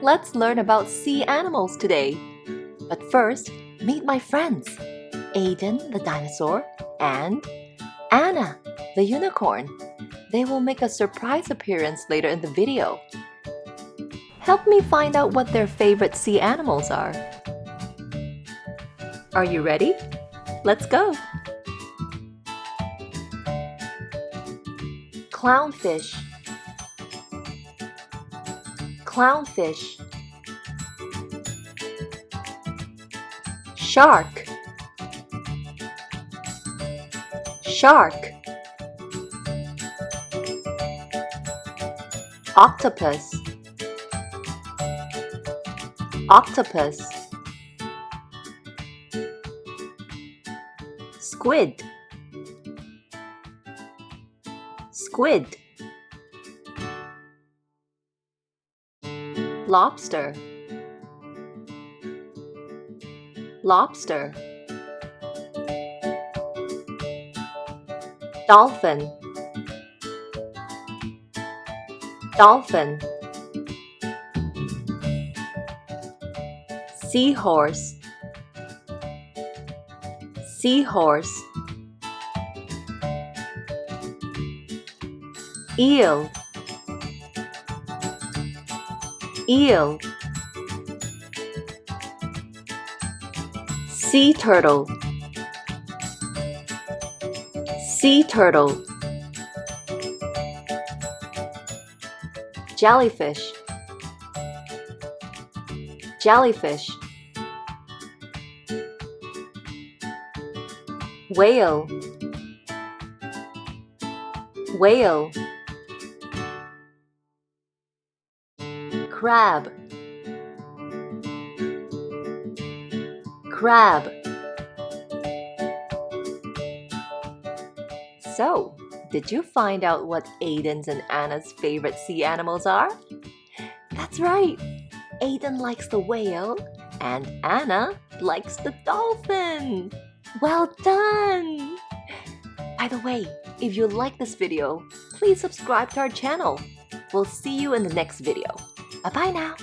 Let's learn about sea animals today. But first, meet my friends, Aiden the dinosaur and Anna the unicorn. They will make a surprise appearance later in the video. Help me find out what their favorite sea animals are. Are you ready? Let's go! Clownfish. Clownfish. Shark. Shark. Octopus. Octopus. Squid. Squid. Lobster. Lobster. Dolphin. Dolphin. Seahorse. Seahorse. Eel. Eel. Sea turtle. Sea turtle. Jellyfish. Jellyfish. Whale. Whale. Crab. Crab. So, did you find out what Aiden's and Anna's favorite sea animals are? That's right! Aiden likes the whale and Anna likes the dolphin! Well done! By the way, if you like this video, please subscribe to our channel. We'll see you in the next video. Bye-bye now!